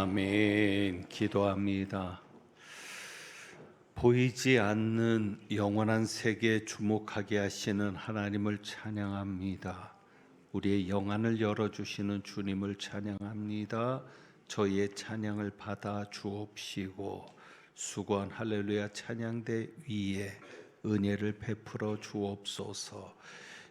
아멘. 기도합니다. 보이지 않는 영원한 세계에 주목하게 하시는 하나님을 찬양합니다. 우리의 영안을 열어주시는 주님을 찬양합니다. 저희의 찬양을 받아 주옵시고 수고한 할렐루야 찬양대 위에 은혜를 베풀어 주옵소서.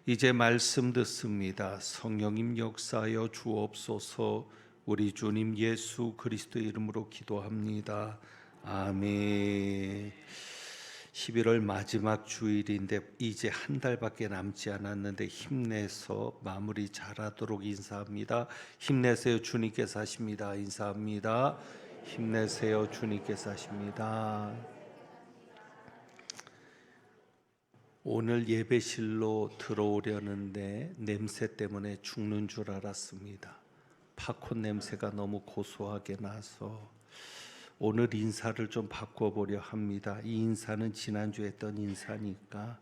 이제 말씀 듣습니다. 성령님 역사하여 주옵소서. 우리 주님 예수 그리스도 이름으로 기도합니다. 아멘. 11월 마지막 주일인데 이제 한 달밖에 남지 않았는데 힘내서 마무리 잘하도록 인사합니다. 힘내세요. 주님께서 하십니다. 인사합니다. 힘내세요. 주님께서 하십니다. 오늘 예배실로 들어오려는데 냄새 때문에 죽는 줄 알았습니다. 팝콘 냄새가 너무 고소하게 나서 오늘 인사를 좀 바꿔보려 합니다. 이 인사는 지난주에 했던 인사니까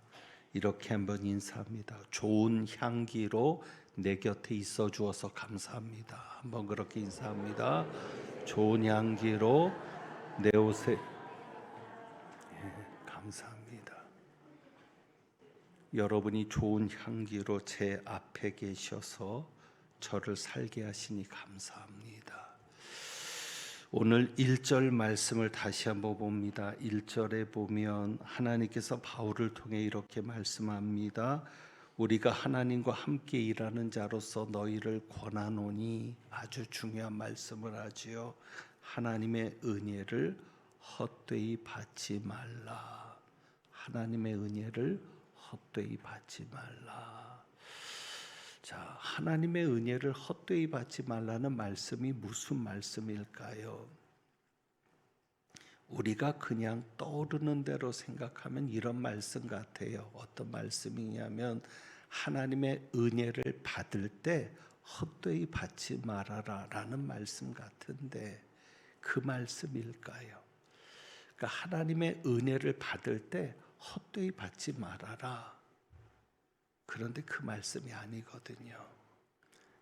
이렇게 한번 인사합니다. 좋은 향기로 내 곁에 있어 주어서 감사합니다. 한번 그렇게 인사합니다. 좋은 향기로 내 옷에 감사합니다. 여러분이 좋은 향기로 제 앞에 계셔서 저를 살게 하시니 감사합니다. 오늘 1절 말씀을 다시 한번 봅니다. 1절에 보면 하나님께서 바울을 통해 이렇게 말씀합니다. 우리가 하나님과 함께 일하는 자로서 너희를 권하노니, 아주 중요한 말씀을 하지요. 하나님의 은혜를 헛되이 받지 말라. 하나님의 은혜를 헛되이 받지 말라. 자, 하나님의 은혜를 헛되이 받지 말라는 말씀이 무슨 말씀일까요? 우리가 그냥 떠오르는 대로 생각하면 이런 말씀 같아요. 어떤 말씀이냐면 하나님의 은혜를 받을 때 헛되이 받지 말아라 라는 말씀 같은데 그 말씀일까요? 그러니까 하나님의 은혜를 받을 때 헛되이 받지 말아라. 그런데 그 말씀이 아니거든요.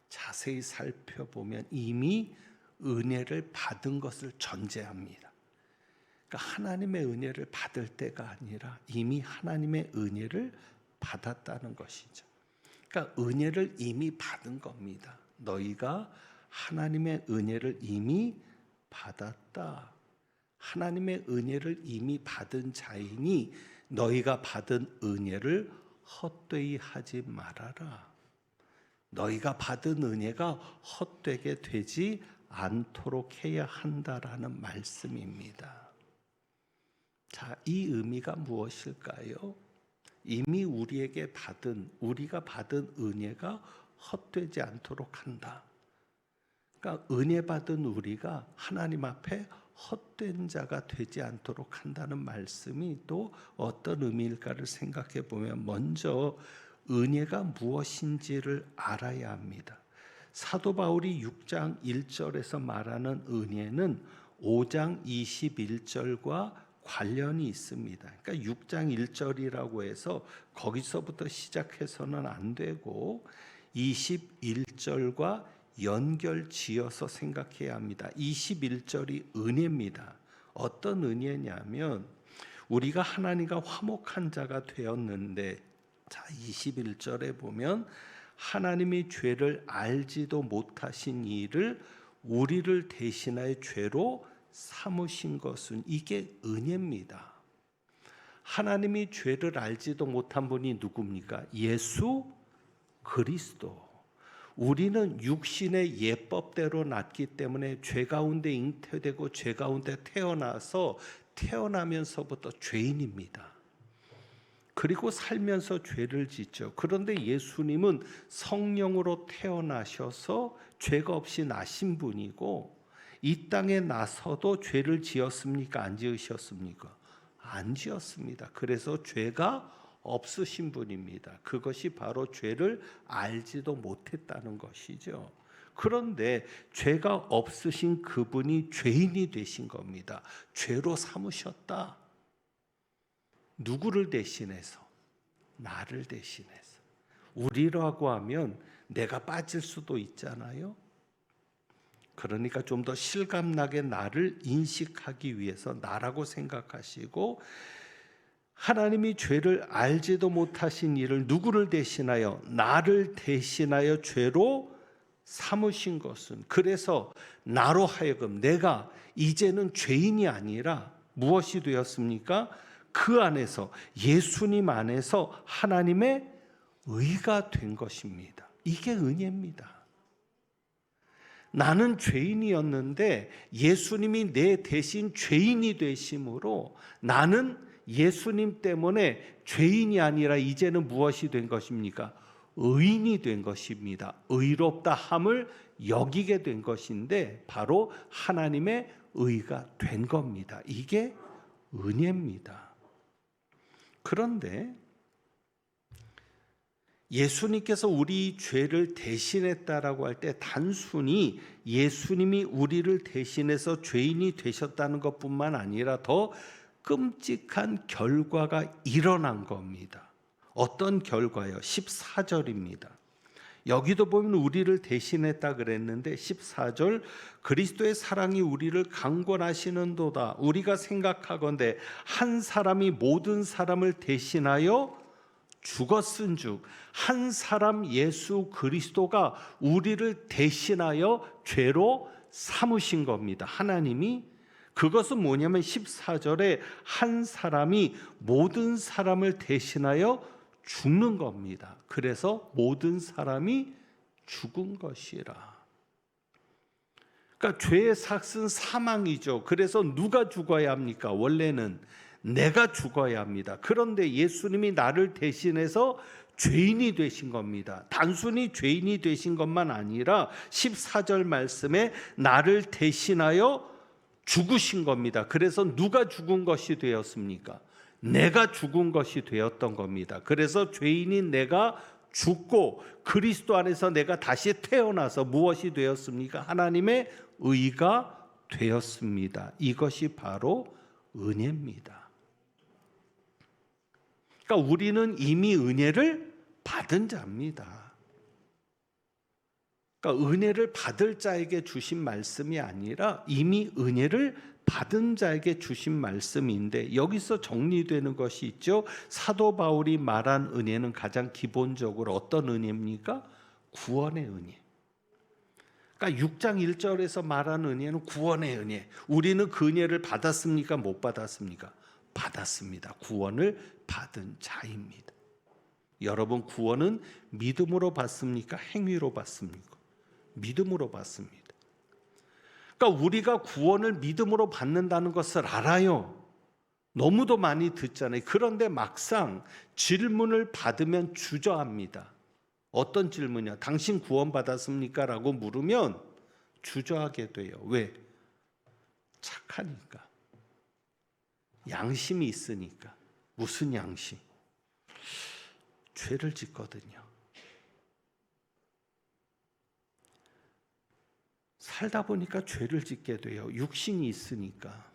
자세히 살펴보면 이미 은혜를 받은 것을 전제합니다. 그러니까 하나님의 은혜를 받을 때가 아니라 이미 하나님의 은혜를 받았다는 것이죠. 그러니까 은혜를 이미 받은 겁니다. 너희가 하나님의 은혜를 이미 받았다. 하나님의 은혜를 이미 받은 자이니 너희가 받은 은혜를 헛되이 하지 말아라. 너희가 받은 은혜가 헛되게 되지 않도록 해야 한다라는 말씀입니다. 자, 이 의미가 무엇일까요? 이미 우리가 받은 은혜가 헛되지 않도록 한다. 그러니까 은혜 받은 우리가 하나님 앞에 헛된 자가 되지 않도록 한다는 말씀이 또 어떤 의미일까를 생각해 보면 먼저 은혜가 무엇인지를 알아야 합니다. 사도 바울이 6장 1절에서 말하는 은혜는 5장 21절과 관련이 있습니다. 그러니까 6장 1절이라고 해서 거기서부터 시작해서는 안 되고 21절과 연결 지어서 생각해야 합니다. 21절이 은혜입니다. 어떤 은혜냐면 우리가 하나님과 화목한 자가 되었는데, 자 21절에 보면 하나님이 죄를 알지도 못하신 이를 우리를 대신하여 죄로 삼으신 것은, 이게 은혜입니다. 하나님이 죄를 알지도 못한 분이 누굽니까? 예수 그리스도. 우리는 육신의 예법대로 났기 때문에 죄 가운데 잉태되고 죄 가운데 태어나면서부터 죄인입니다. 그리고 살면서 죄를 짓죠. 그런데 예수님은 성령으로 태어나셔서 죄가 없이 나신 분이고 이 땅에 나서도 죄를 지었습니까? 안 지으셨습니까? 안 지었습니다. 그래서 죄가 없으신 분입니다. 그것이 바로 죄를 알지도 못했다는 것이죠. 그런데 죄가 없으신 그분이 죄인이 되신 겁니다. 죄로 삼으셨다. 누구를 대신해서? 나를 대신해서. 우리라고 하면 내가 빠질 수도 있잖아요. 그러니까 좀 더 실감나게 나를 인식하기 위해서 나라고 생각하시고, 하나님이 죄를 알지도 못하신 이를 누구를 대신하여? 나를 대신하여 죄로 삼으신 것은, 그래서 나로 하여금 내가 이제는 죄인이 아니라 무엇이 되었습니까? 그 안에서, 예수님 안에서 하나님의 의가 된 것입니다. 이게 은혜입니다. 나는 죄인이었는데 예수님이 내 대신 죄인이 되심으로 나는 예수님 때문에 죄인이 아니라 이제는 무엇이 된 것입니까? 의인이 된 것입니다. 의롭다 함을 여기게 된 것인데 바로 하나님의 의가 된 겁니다. 이게 은혜입니다. 그런데 예수님께서 우리 죄를 대신했다라고 할 때 단순히 예수님이 우리를 대신해서 죄인이 되셨다는 것뿐만 아니라 더 끔찍한 결과가 일어난 겁니다. 어떤 결과요? 14절입니다. 여기도 보면 우리를 대신했다 그랬는데 14절, 그리스도의 사랑이 우리를 강권하시는도다. 우리가 생각하건대 한 사람이 모든 사람을 대신하여 죽었은즉, 한 사람 예수 그리스도가 우리를 대신하여 죄로 삼으신 겁니다. 하나님이. 그것은 뭐냐면 14절에 한 사람이 모든 사람을 대신하여 죽는 겁니다. 그래서 모든 사람이 죽은 것이라. 그러니까 죄의 삭은 사망이죠. 그래서 누가 죽어야 합니까? 원래는 내가 죽어야 합니다. 그런데 예수님이 나를 대신해서 죄인이 되신 겁니다. 단순히 죄인이 되신 것만 아니라 14절 말씀에 나를 대신하여 죽으신 겁니다. 그래서 누가 죽은 것이 되었습니까? 내가 죽은 것이 되었던 겁니다. 그래서 죄인인 내가 죽고 그리스도 안에서 내가 다시 태어나서 무엇이 되었습니까? 하나님의 의가 되었습니다. 이것이 바로 은혜입니다. 그러니까 우리는 이미 은혜를 받은 자입니다. 그러니까 은혜를 받을 자에게 주신 말씀이 아니라 이미 은혜를 받은 자에게 주신 말씀인데, 여기서 정리되는 것이 있죠. 사도 바울이 말한 은혜는 가장 기본적으로 어떤 은혜입니까? 구원의 은혜. 그러니까 6장 1절에서 말한 은혜는 구원의 은혜. 우리는 그 은혜를 받았습니까? 못 받았습니까? 받았습니다. 구원을 받은 자입니다. 여러분, 구원은 믿음으로 받습니까? 행위로 받습니까? 믿음으로 받습니다. 그러니까 우리가 구원을 믿음으로 받는다는 것을 알아요. 너무도 많이 듣잖아요. 그런데 막상 질문을 받으면 주저합니다. 어떤 질문이야? 당신 구원 받았습니까? 라고 물으면 주저하게 돼요. 왜? 착하니까. 양심이 있으니까. 무슨 양심? 죄를 짓거든요. 살다 보니까 죄를 짓게 돼요. 육신이 있으니까.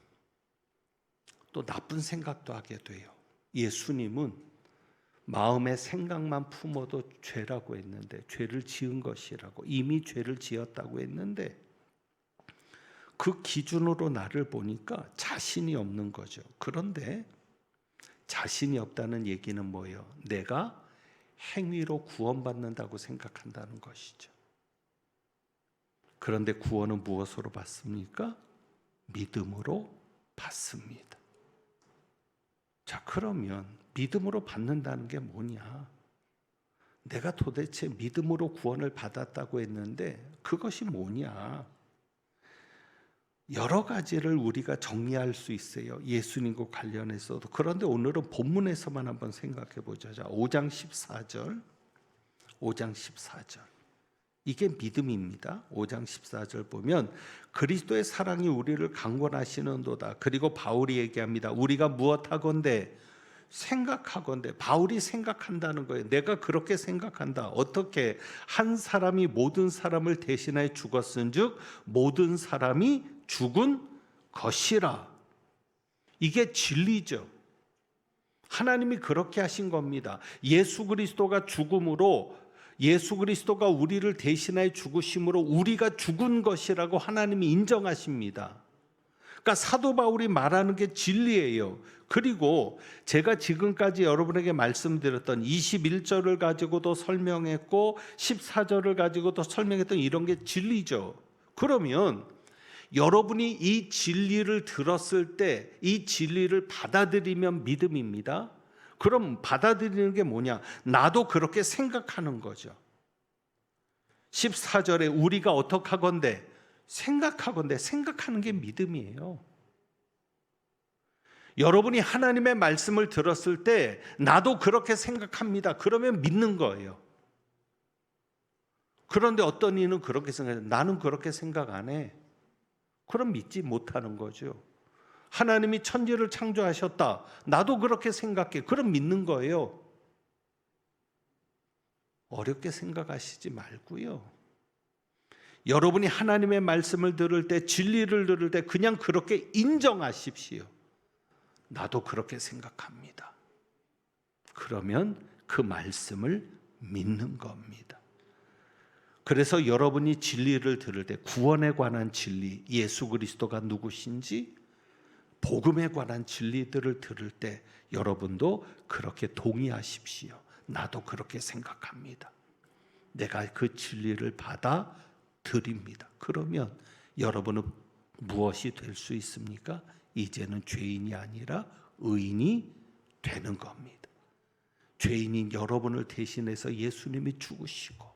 또 나쁜 생각도 하게 돼요. 예수님은 마음의 생각만 품어도 죄라고 했는데, 죄를 지은 것이라고, 이미 죄를 지었다고 했는데, 그 기준으로 나를 보니까 자신이 없는 거죠. 그런데 자신이 없다는 얘기는 뭐예요? 내가 행위로 구원받는다고 생각한다는 것이죠. 그런데 구원은 무엇으로 받습니까? 믿음으로 받습니다. 자, 그러면 믿음으로 받는다는 게 뭐냐? 내가 도대체 믿음으로 구원을 받았다고 했는데 그것이 뭐냐? 여러 가지를 우리가 정리할 수 있어요. 예수님과 관련해서도. 그런데 오늘은 본문에서만 한번 생각해 보죠. 자, 5장 14절. 5장 14절. 이게 믿음입니다. 5장 14절 보면 그리스도의 사랑이 우리를 강권하시는도다. 그리고 바울이 얘기합니다. 우리가 무엇하건대? 생각하건대. 바울이 생각한다는 거예요. 내가 그렇게 생각한다. 어떻게? 한 사람이 모든 사람을 대신하여 죽었은즉 모든 사람이 죽은 것이라. 이게 진리죠. 하나님이 그렇게 하신 겁니다. 예수 그리스도가 죽음으로 예수 그리스도가 우리를 대신하여 죽으심으로 우리가 죽은 것이라고 하나님이 인정하십니다. 그러니까 사도 바울이 말하는 게 진리예요. 그리고 제가 지금까지 여러분에게 말씀드렸던 21절을 가지고도 설명했고 14절을 가지고도 설명했던 이런 게 진리죠. 그러면 여러분이 이 진리를 들었을 때 이 진리를 받아들이면 믿음입니다. 그럼 받아들이는 게 뭐냐? 나도 그렇게 생각하는 거죠. 14절에 우리가 어떻게 하건대? 생각하건대. 생각하는 게 믿음이에요. 여러분이 하나님의 말씀을 들었을 때 나도 그렇게 생각합니다. 그러면 믿는 거예요. 그런데 어떤 이는 그렇게 생각해요. 나는 그렇게 생각 안 해. 그럼 믿지 못하는 거죠. 하나님이 천지를 창조하셨다. 나도 그렇게 생각해. 그럼 믿는 거예요. 어렵게 생각하시지 말고요. 여러분이 하나님의 말씀을 들을 때, 진리를 들을 때 그냥 그렇게 인정하십시오. 나도 그렇게 생각합니다. 그러면 그 말씀을 믿는 겁니다. 그래서 여러분이 진리를 들을 때 구원에 관한 진리, 예수 그리스도가 누구신지, 복음에 관한 진리들을 들을 때 여러분도 그렇게 동의하십시오. 나도 그렇게 생각합니다. 내가 그 진리를 받아들입니다. 그러면 여러분은 무엇이 될 수 있습니까? 이제는 죄인이 아니라 의인이 되는 겁니다. 죄인인 여러분을 대신해서 예수님이 죽으시고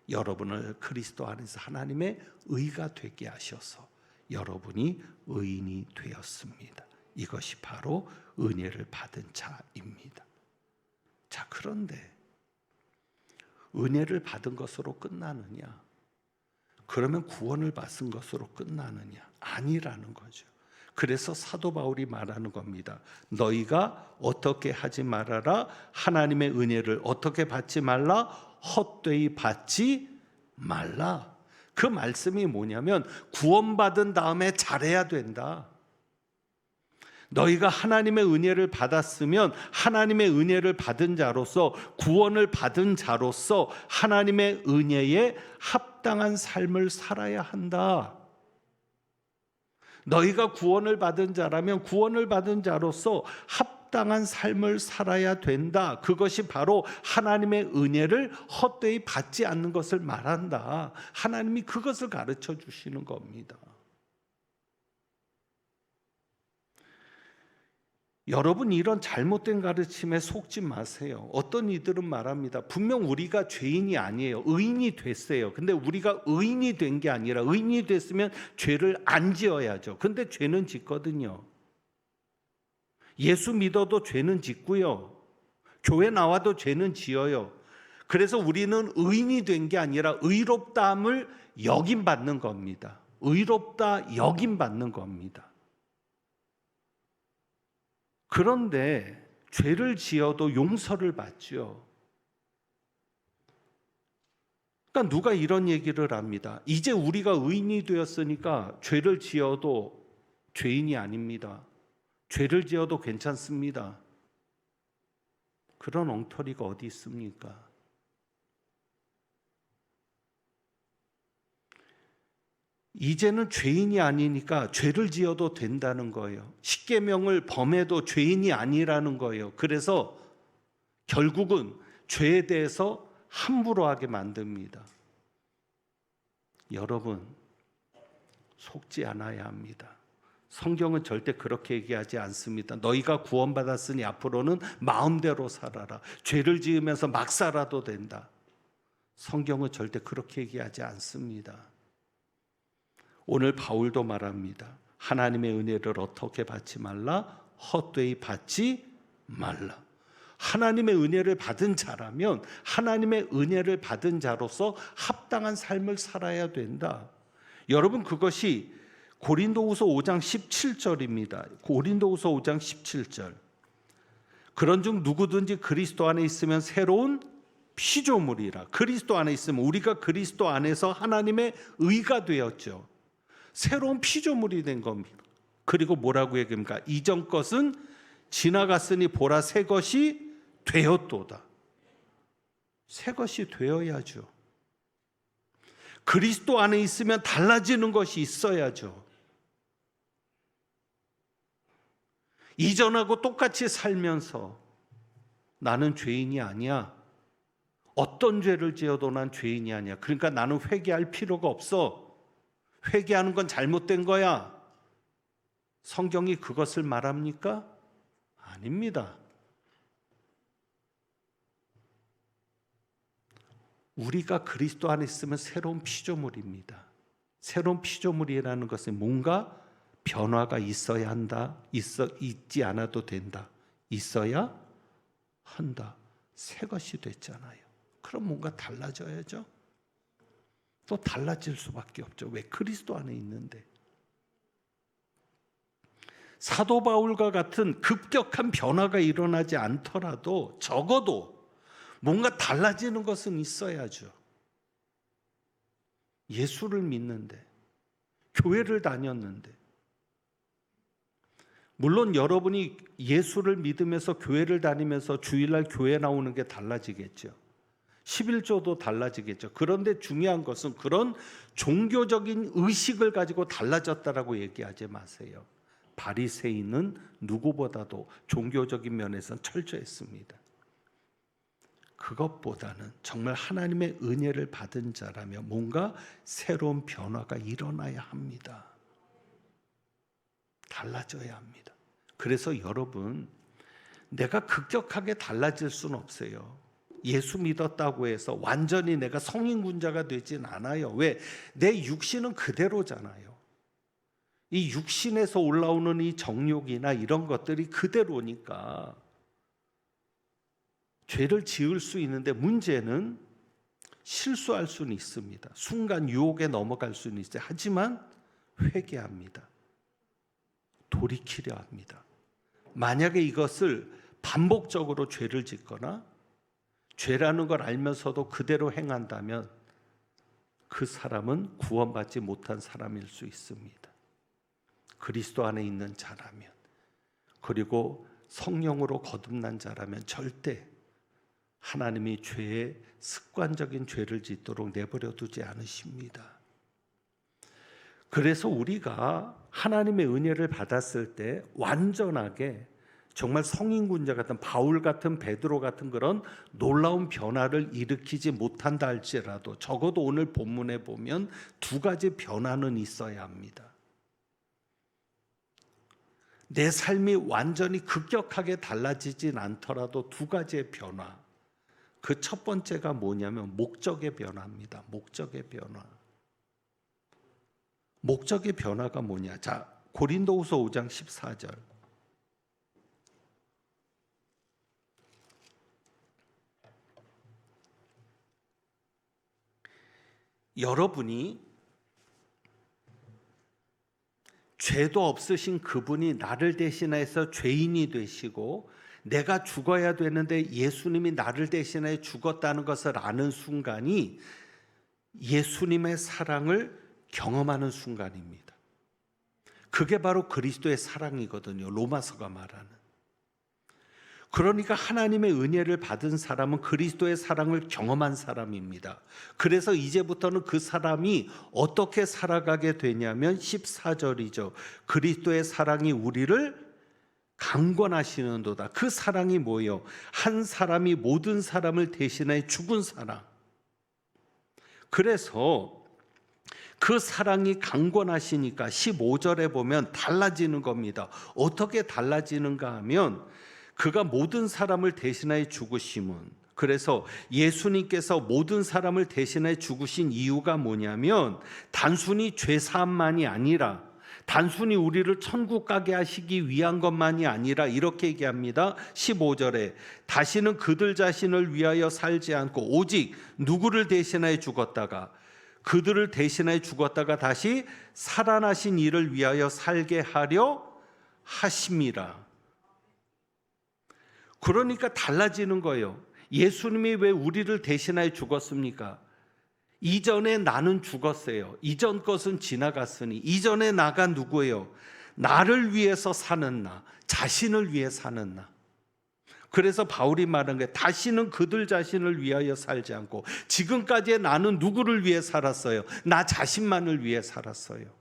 여러분을 그리스도 안에서 하나님의 의가 되게 하셔서 여러분이 의인이 되었습니다. 이것이 바로 은혜를 받은 자입니다. 자, 그런데 은혜를 받은 것으로 끝나느냐? 그러면 구원을 받은 것으로 끝나느냐? 아니라는 거죠. 그래서 사도 바울이 말하는 겁니다. 너희가 어떻게 하지 말아라? 하나님의 은혜를 어떻게 받지 말라? 헛되이 받지 말라. 그 말씀이 뭐냐면 구원받은 다음에 잘해야 된다. 너희가 하나님의 은혜를 받았으면 하나님의 은혜를 받은 자로서, 구원을 받은 자로서 하나님의 은혜에 합당한 삶을 살아야 한다. 너희가 구원을 받은 자라면 구원을 받은 자로서 합당한 삶을 살아야 된다. 그것이 바로 하나님의 은혜를 헛되이 받지 않는 것을 말한다. 하나님이 그것을 가르쳐 주시는 겁니다. 여러분, 이런 잘못된 가르침에 속지 마세요. 어떤 이들은 말합니다. 분명 우리가 죄인이 아니에요. 의인이 됐어요. 근데 우리가 의인이 된 게 아니라 의인이 됐으면 죄를 안 지어야죠. 근데 죄는 짓거든요. 예수 믿어도 죄는 짓고요. 교회 나와도 죄는 지어요. 그래서 우리는 의인이 된 게 아니라 의롭다함을 여김받는 겁니다. 의롭다 여김받는 겁니다. 그런데 죄를 지어도 용서를 받죠. 그러니까 누가 이런 얘기를 합니다. 이제 우리가 의인이 되었으니까 죄를 지어도 죄인이 아닙니다. 죄를 지어도 괜찮습니다. 그런 엉터리가 어디 있습니까? 이제는 죄인이 아니니까 죄를 지어도 된다는 거예요. 십계명을 범해도 죄인이 아니라는 거예요. 그래서 결국은 죄에 대해서 함부로 하게 만듭니다. 여러분, 속지 않아야 합니다. 성경은 절대 그렇게 얘기하지 않습니다. 너희가 구원받았으니 앞으로는 마음대로 살아라. 죄를 지으면서 막 살아도 된다. 성경은 절대 그렇게 얘기하지 않습니다. 오늘 바울도 말합니다. 하나님의 은혜를 어떻게 받지 말라? 헛되이 받지 말라. 하나님의 은혜를 받은 자라면 하나님의 은혜를 받은 자로서 합당한 삶을 살아야 된다. 여러분, 그것이 고린도후서 5장 17절입니다. 고린도후서 5장 17절. 그런즉 누구든지 그리스도 안에 있으면 새로운 피조물이라. 그리스도 안에 있으면 우리가 그리스도 안에서 하나님의 의가 되었죠. 새로운 피조물이 된 겁니다. 그리고 뭐라고 얘기합니까? 이전 것은 지나갔으니 보라 새 것이 되었도다. 새 것이 되어야죠. 그리스도 안에 있으면 달라지는 것이 있어야죠. 이전하고 똑같이 살면서 나는 죄인이 아니야. 어떤 죄를 지어도 난 죄인이 아니야. 그러니까 나는 회개할 필요가 없어. 회개하는 건 잘못된 거야. 성경이 그것을 말합니까? 아닙니다. 우리가 그리스도 안에 있으면 새로운 피조물입니다. 새로운 피조물이라는 것은 뭔가 변화가 있어야 한다. 있지 않아도 된다. 있어야 한다. 새 것이 됐잖아요. 그럼 뭔가 달라져야죠. 또 달라질 수밖에 없죠. 왜? 그리스도 안에 있는데. 사도 바울과 같은 급격한 변화가 일어나지 않더라도 적어도 뭔가 달라지는 것은 있어야죠. 예수를 믿는데, 교회를 다녔는데, 물론 여러분이 예수를 믿으면서 교회를 다니면서 주일날 교회 나오는 게 달라지겠죠. 11조도 달라지겠죠. 그런데 중요한 것은 그런 종교적인 의식을 가지고 달라졌다라고 얘기하지 마세요. 바리새인은 누구보다도 종교적인 면에서는 철저했습니다. 그것보다는 정말 하나님의 은혜를 받은 자라면 뭔가 새로운 변화가 일어나야 합니다. 달라져야 합니다. 그래서 여러분, 내가 급격하게 달라질 수는 없어요. 예수 믿었다고 해서 완전히 내가 성인군자가 되진 않아요. 왜? 내 육신은 그대로잖아요. 이 육신에서 올라오는 이 정욕이나 이런 것들이 그대로니까 죄를 지을 수 있는데 문제는 실수할 수는 있습니다. 순간 유혹에 넘어갈 수는 있어요. 하지만 회개합니다. 돌이키려 합니다. 만약에 이것을 반복적으로 죄를 짓거나 죄라는 걸 알면서도 그대로 행한다면 그 사람은 구원받지 못한 사람일 수 있습니다. 그리스도 안에 있는 자라면, 그리고 성령으로 거듭난 자라면 절대 하나님이 죄에 습관적인 죄를 짓도록 내버려 두지 않으십니다. 그래서 우리가 하나님의 은혜를 받았을 때 완전하게 정말 성인군자 같은 바울 같은 베드로 같은 그런 놀라운 변화를 일으키지 못한다 할지라도 적어도 오늘 본문에 보면 두 가지 변화는 있어야 합니다. 내 삶이 완전히 급격하게 달라지진 않더라도 두 가지의 변화. 그 첫 번째가 뭐냐면 목적의 변화입니다. 목적의 변화. 목적의 변화가 뭐냐? 자, 고린도후서 5장 14절. 여러분이 죄도 없으신 그분이 나를 대신해서 죄인이 되시고 내가 죽어야 되는데 예수님이 나를 대신해 죽었다는 것을 아는 순간이 예수님의 사랑을 경험하는 순간입니다. 그게 바로 그리스도의 사랑이거든요. 로마서가 말하는. 그러니까 하나님의 은혜를 받은 사람은 그리스도의 사랑을 경험한 사람입니다. 그래서 이제부터는 그 사람이 어떻게 살아가게 되냐면 14절이죠. 그리스도의 사랑이 우리를 강권하시는도다. 그 사랑이 뭐예요? 한 사람이 모든 사람을 대신해 죽은 사랑. 그래서 그 사랑이 강권하시니까 15절에 보면 달라지는 겁니다. 어떻게 달라지는가 하면 그가 모든 사람을 대신하여 죽으심은, 그래서 예수님께서 모든 사람을 대신하여 죽으신 이유가 뭐냐면 단순히 죄사함만이 아니라, 단순히 우리를 천국 가게 하시기 위한 것만이 아니라 이렇게 얘기합니다. 15절에 다시는 그들 자신을 위하여 살지 않고 오직 누구를 대신하여 죽었다가, 그들을 대신하여 죽었다가 다시 살아나신 이를 위하여 살게 하려 하심이라. 그러니까 달라지는 거예요. 예수님이 왜 우리를 대신하여 죽었습니까? 이전에 나는 죽었어요. 이전 것은 지나갔으니 이전에 나가 누구예요? 나를 위해서 사는 나, 자신을 위해 사는 나. 그래서 바울이 말한 게 다시는 그들 자신을 위하여 살지 않고 지금까지 나는 누구를 위해 살았어요? 나 자신만을 위해 살았어요.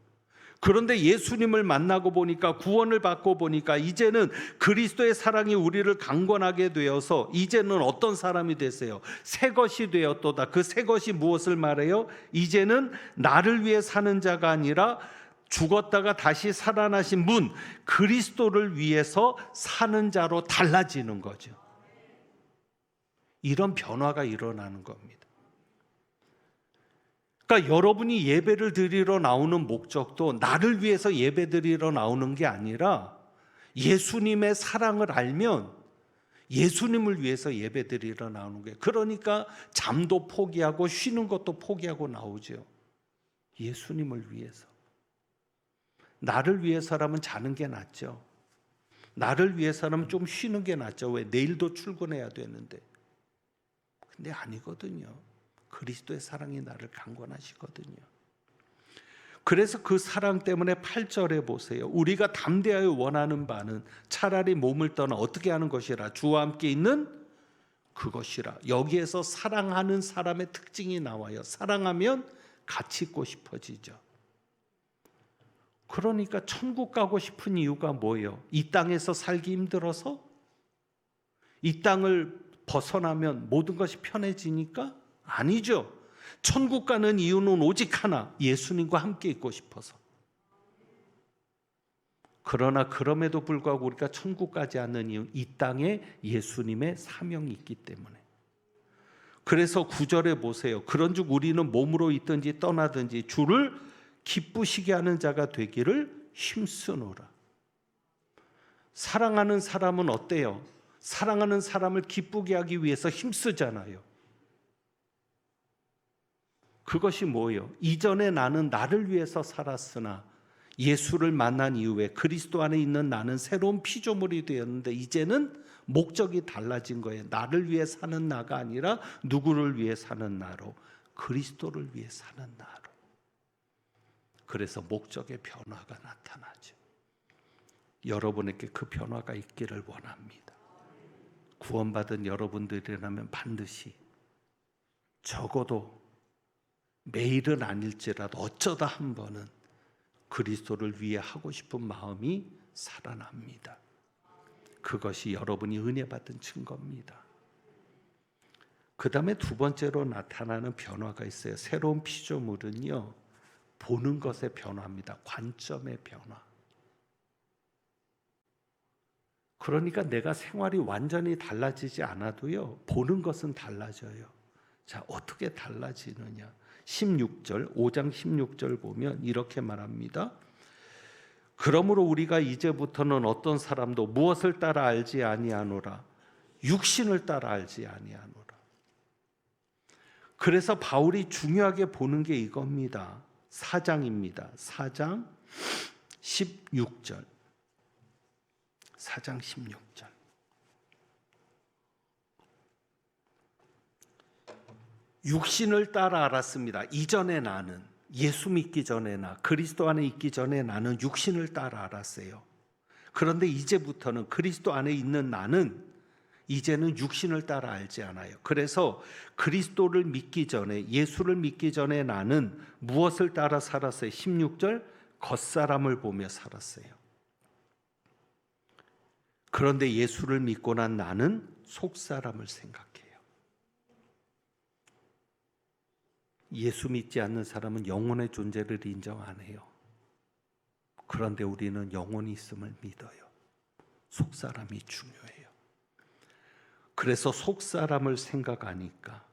그런데 예수님을 만나고 보니까 구원을 받고 보니까 이제는 그리스도의 사랑이 우리를 강권하게 되어서 이제는 어떤 사람이 됐어요? 새 것이 되었도다. 그 새 것이 무엇을 말해요? 이제는 나를 위해 사는 자가 아니라 죽었다가 다시 살아나신 분 그리스도를 위해서 사는 자로 달라지는 거죠. 이런 변화가 일어나는 겁니다. 그러니까 여러분이 예배를 드리러 나오는 목적도 나를 위해서 예배 드리러 나오는 게 아니라 예수님의 사랑을 알면 예수님을 위해서 예배 드리러 나오는 거예요. 그러니까 잠도 포기하고 쉬는 것도 포기하고 나오죠. 예수님을 위해서. 나를 위해서라면 자는 게 낫죠. 나를 위해서라면 좀 쉬는 게 낫죠. 왜? 내일도 출근해야 되는데. 근데 아니거든요. 그리스도의 사랑이 나를 강권하시거든요. 그래서 그 사랑 때문에 8절에 보세요. 우리가 담대하여 원하는 바는 차라리 몸을 떠나 어떻게 하는 것이라 주와 함께 있는 그것이라. 여기에서 사랑하는 사람의 특징이 나와요. 사랑하면 같이 있고 싶어지죠. 그러니까 천국 가고 싶은 이유가 뭐예요? 이 땅에서 살기 힘들어서? 이 땅을 벗어나면 모든 것이 편해지니까? 아니죠. 천국 가는 이유는 오직 하나, 예수님과 함께 있고 싶어서. 그러나 그럼에도 불구하고 우리가 천국 가지 않는 이유, 이 땅에 예수님의 사명이 있기 때문에. 그래서 9절에 보세요. 그런즉 우리는 몸으로 있든지 떠나든지 주를 기쁘시게 하는 자가 되기를 힘쓰노라. 사랑하는 사람은 어때요? 사랑하는 사람을 기쁘게 하기 위해서 힘쓰잖아요. 그것이 뭐예요? 이전에 나는 나를 위해서 살았으나 예수를 만난 이후에 그리스도 안에 있는 나는 새로운 피조물이 되었는데 이제는 목적이 달라진 거예요. 나를 위해 사는 나가 아니라 누구를 위해 사는 나로, 그리스도를 위해 사는 나로. 그래서 목적의 변화가 나타나죠. 여러분에게 그 변화가 있기를 원합니다. 구원받은 여러분들이라면 반드시 적어도 매일은 아닐지라도 어쩌다 한 번은 그리스도를 위해 하고 싶은 마음이 살아납니다. 그것이 여러분이 은혜 받은 증거입니다. 그 다음에 두 번째로 나타나는 변화가 있어요. 새로운 피조물은요, 보는 것의 변화입니다. 관점의 변화. 그러니까 내가 생활이 완전히 달라지지 않아도요, 보는 것은 달라져요. 자, 어떻게 달라지느냐? 16절, 5장 16절 보면 이렇게 말합니다. 그러므로 우리가 이제부터는 어떤 사람도 무엇을 따라 알지 아니하노라. 육신을 따라 알지 아니하노라. 그래서 바울이 중요하게 보는 게 이겁니다. 4장입니다. 4장 16절. 4장 16절. 육신을 따라 알았습니다. 이전에 나는, 예수 믿기 전에 나, 그리스도 안에 있기 전에 나는 육신을 따라 알았어요. 그런데 이제부터는 그리스도 안에 있는 나는 이제는 육신을 따라 알지 않아요. 그래서 그리스도를 믿기 전에, 예수를 믿기 전에 나는 무엇을 따라 살았어요? 16절, 겉사람을 보며 살았어요. 그런데 예수를 믿고 난 나는 속사람을 생각해요. 예수 믿지 않는 사람은 영혼의 존재를 인정 안 해요. 그런데 우리는 영혼이 있음을 믿어요. 속사람이 중요해요. 그래서 속사람을 생각하니까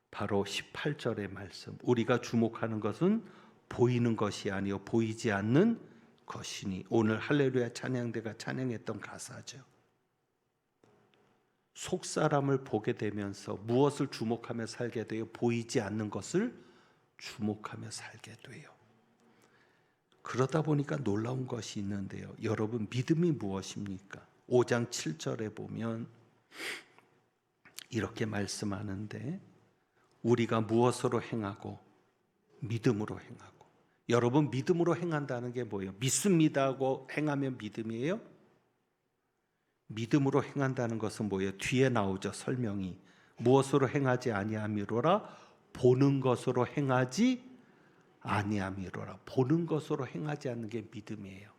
바로 18절의 말씀, 우리가 주목하는 것은 보이는 것이 아니요 보이지 않는 것이니, 오늘 할렐루야 찬양대가 찬양했던 가사죠. 속사람을 보게 되면서 무엇을 주목하며 살게 돼요? 보이지 않는 것을 주목하며 살게 돼요. 그러다 보니까 놀라운 것이 있는데요. 여러분, 믿음이 무엇입니까? 5장 7절에 보면 이렇게 말씀하는데, 우리가 무엇으로 행하고 믿음으로 행하고. 여러분, 믿음으로 행한다는 게 뭐예요? 믿습니다 하고 행하면 믿음이에요? 믿음으로 행한다는 것은 뭐예요? 뒤에 나오죠. 설명이. 무엇으로 행하지 아니함이로라? 보는 것으로 행하지 아니함이로라. 보는 것으로 행하지 않는 게 믿음이에요.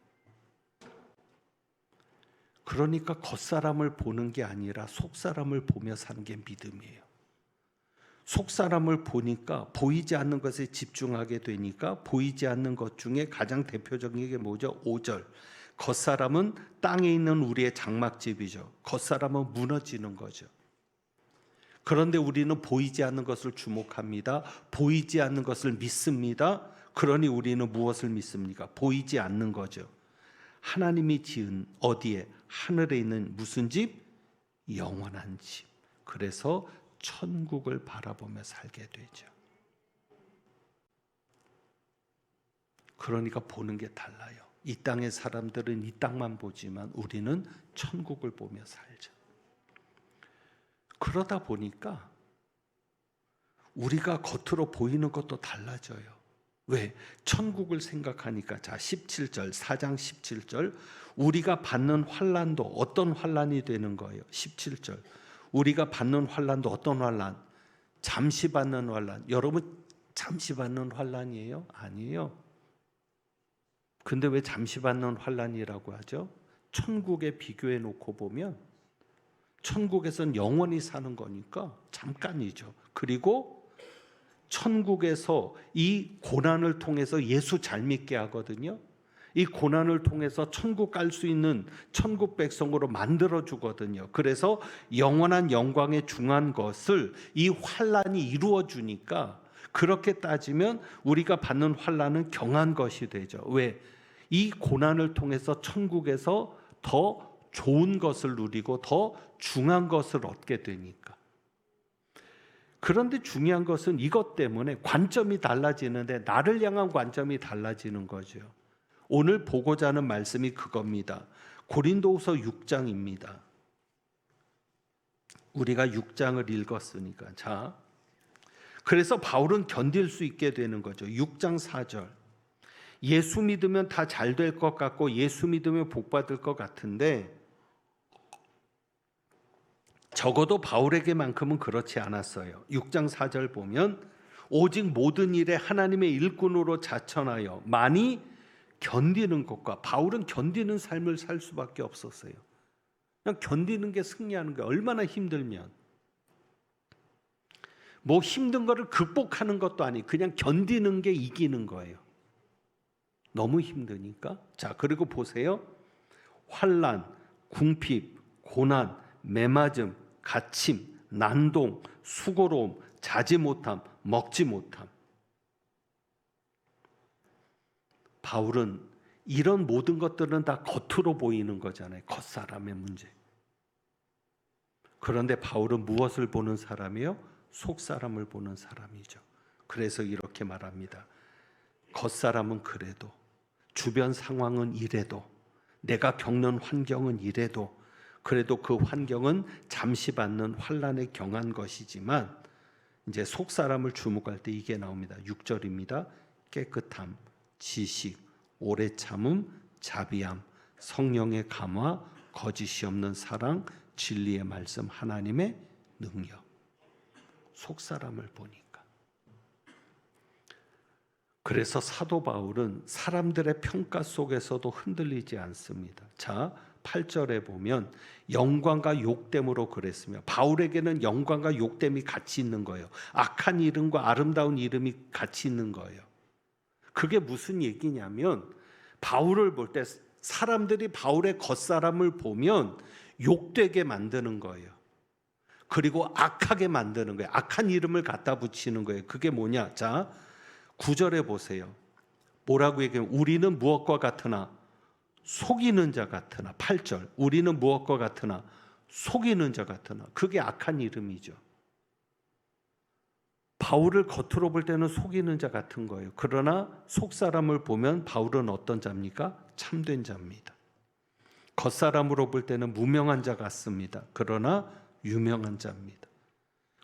그러니까 겉사람을 보는 게 아니라 속사람을 보며 사는 게 믿음이에요. 속사람을 보니까 보이지 않는 것에 집중하게 되니까 보이지 않는 것 중에 가장 대표적인 게 뭐죠? 5절. 겉사람은 땅에 있는 우리의 장막집이죠. 겉사람은 무너지는 거죠. 그런데 우리는 보이지 않는 것을 주목합니다. 보이지 않는 것을 믿습니다. 그러니 우리는 무엇을 믿습니까? 보이지 않는 거죠. 하나님이 지은 어디에? 하늘에 있는 무슨 집? 영원한 집. 그래서 천국을 바라보며 살게 되죠. 그러니까 보는 게 달라요. 이 땅의 사람들은 이 땅만 보지만 우리는 천국을 보며 살죠. 그러다 보니까 우리가 겉으로 보이는 것도 달라져요. 왜? 천국을 생각하니까. 자, 17절, 4장 17절. 우리가 받는 환난도 어떤 환난이 되는 거예요? 17절. 우리가 받는 환난도 어떤 환난? 잠시 받는 환난. 여러분 잠시 받는 환난이에요? 아니에요. 근데 왜 잠시 받는 환난이라고 하죠? 천국에 비교해 놓고 보면 천국에선 영원히 사는 거니까 잠깐이죠. 그리고 천국에서 이 고난을 통해서 예수 잘 믿게 하거든요. 이 고난을 통해서 천국 갈 수 있는 천국 백성으로 만들어 주거든요. 그래서 영원한 영광에 중한 것을 이 환난이 이루어 주니까 그렇게 따지면 우리가 받는 환난은 경한 것이 되죠. 왜? 이 고난을 통해서 천국에서 더 좋은 것을 누리고 더 중한 것을 얻게 되니까. 그런데 중요한 것은 이것 때문에 관점이 달라지는데 나를 향한 관점이 달라지는 거죠. 오늘 보고자 하는 말씀이 그겁니다. 고린도후서 6장입니다. 우리가 6장을 읽었으니까. 자, 그래서 바울은 견딜 수 있게 되는 거죠. 6장 4절. 예수 믿으면 다 잘 될 것 같고 예수 믿으면 복 받을 것 같은데 적어도 바울에게만큼은 그렇지 않았어요. 6장 4절 보면 오직 모든 일에 하나님의 일꾼으로 자천하여 많이 견디는 것과 바울은 견디는 삶을 살 수밖에 없었어요. 그냥 견디는 게 승리하는 거예요. 얼마나 힘들면 뭐 힘든 거를 극복하는 것도 아니고 그냥 견디는 게 이기는 거예요. 너무 힘드니까. 자, 그리고 보세요. 환난, 궁핍, 고난, 매맞음, 갇힘, 난동, 수고로움, 자지 못함, 먹지 못함. 바울은 이런 모든 것들은 다 겉으로 보이는 거잖아요. 겉사람의 문제. 그런데 바울은 무엇을 보는 사람이에요? 속사람을 보는 사람이죠. 그래서 이렇게 말합니다. 겉사람은 그래도, 주변 상황은 이래도, 내가 겪는 환경은 이래도, 그래도 그 환경은 잠시 받는 환난에 경한 것이지만 이제 속사람을 주목할 때 이게 나옵니다. 6절입니다. 깨끗함, 지식, 오래 참음, 자비함, 성령의 감화, 거짓이 없는 사랑, 진리의 말씀, 하나님의 능력. 속사람을 보니까. 그래서 사도 바울은 사람들의 평가 속에서도 흔들리지 않습니다. 자, 8절에 보면 영광과 욕됨으로 그랬으며, 바울에게는 영광과 욕됨이 같이 있는 거예요. 악한 이름과 아름다운 이름이 같이 있는 거예요. 그게 무슨 얘기냐면 바울을 볼 때 사람들이 바울의 겉사람을 보면 욕되게 만드는 거예요. 그리고 악하게 만드는 거예요. 악한 이름을 갖다 붙이는 거예요. 그게 뭐냐? 자, 9절에 보세요. 뭐라고 얘기해요? 우리는 무엇과 같으나 속이는 자 같으나. 8절. 우리는 무엇과 같으나 속이는 자 같으나. 그게 악한 이름이죠. 바울을 겉으로 볼 때는 속이는 자 같은 거예요. 그러나 속사람을 보면 바울은 어떤 자입니까? 참된 자입니다. 겉사람으로 볼 때는 무명한 자 같습니다. 그러나 유명한 자입니다.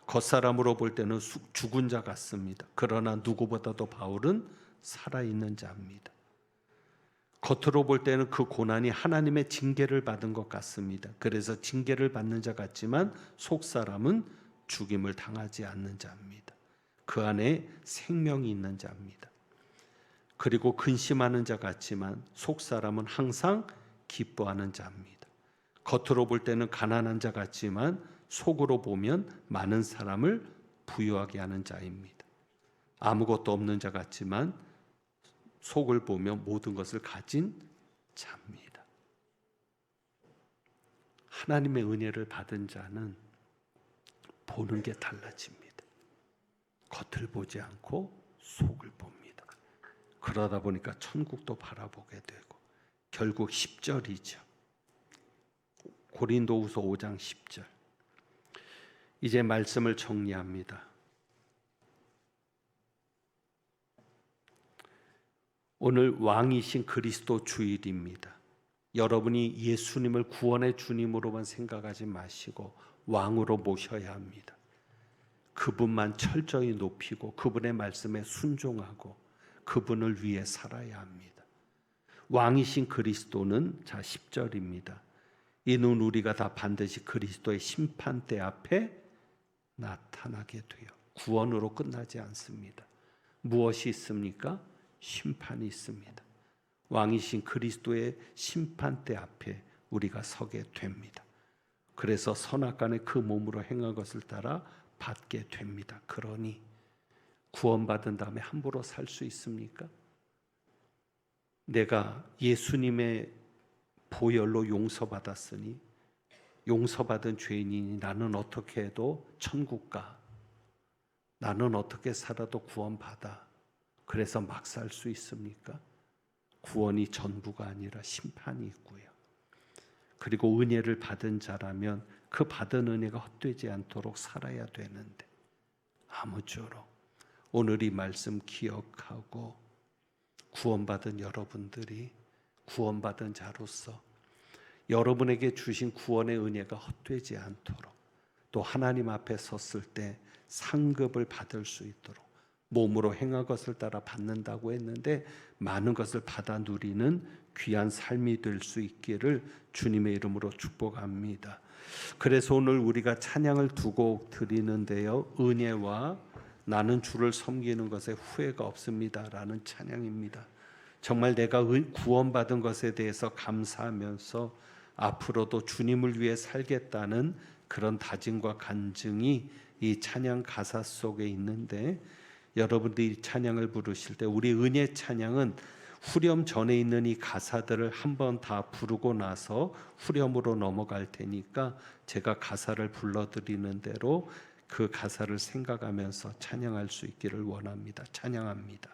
겉사람으로 볼 때는 죽은 자 같습니다. 그러나 누구보다도 바울은 살아있는 자입니다. 겉으로 볼 때는 그 고난이 하나님의 징계를 받은 것 같습니다. 그래서 징계를 받는 자 같지만 속 사람은 죽임을 당하지 않는 자입니다. 그 안에 생명이 있는 자입니다. 그리고 근심하는 자 같지만 속 사람은 항상 기뻐하는 자입니다. 겉으로 볼 때는 가난한 자 같지만 속으로 보면 많은 사람을 부유하게 하는 자입니다. 아무것도 없는 자 같지만 속을 보면 모든 것을 가진 자입니다. 하나님의 은혜를 받은 자는 보는 게 달라집니다. 겉을 보지 않고 속을 봅니다. 그러다 보니까 천국도 바라보게 되고 결국 10절이죠. 고린도후서 5장 10절. 이제 말씀을 정리합니다. 오늘 왕이신 그리스도 주일입니다. 여러분이 예수님을 구원의 주님으로만 생각하지 마시고 왕으로 모셔야 합니다. 그분만 철저히 높이고 그분의 말씀에 순종하고 그분을 위해 살아야 합니다. 왕이신 그리스도는 자 10절입니다. 이는 우리가 다 반드시 그리스도의 심판대 앞에 나타나게 돼요. 구원으로 끝나지 않습니다. 무엇이 있습니까? 심판이 있습니다. 왕이신 그리스도의 심판대 앞에 우리가 서게 됩니다. 그래서 선악간에 그 몸으로 행한 것을 따라 받게 됩니다. 그러니 구원받은 다음에 함부로 살 수 있습니까? 내가 예수님의 보혈로 용서받았으니 용서받은 죄인이니 나는 어떻게 해도 천국 가. 나는 어떻게 살아도 구원받아. 그래서 막 살 수 있습니까? 구원이 전부가 아니라 심판이 있고요. 그리고 은혜를 받은 자라면 그 받은 은혜가 헛되지 않도록 살아야 되는데 아무쪼록 오늘 이 말씀 기억하고 구원받은 여러분들이 구원받은 자로서 여러분에게 주신 구원의 은혜가 헛되지 않도록 또 하나님 앞에 섰을 때 상급을 받을 수 있도록 몸으로 행한 것을 따라 받는다고 했는데 많은 것을 받아 누리는 귀한 삶이 될 수 있기를 주님의 이름으로 축복합니다. 그래서 오늘 우리가 찬양을 두 곡 드리는데요. 은혜와 나는 주를 섬기는 것에 후회가 없습니다라는 찬양입니다. 정말 내가 구원받은 것에 대해서 감사하면서 앞으로도 주님을 위해 살겠다는 그런 다짐과 간증이 이 찬양 가사 속에 있는데 여러분들이 찬양을 부르실 때 우리 은혜 찬양은 후렴 전에 있는 이 가사들을 한번 다 부르고 나서 후렴으로 넘어갈 테니까 제가 가사를 불러드리는 대로 그 가사를 생각하면서 찬양할 수 있기를 원합니다. 찬양합니다.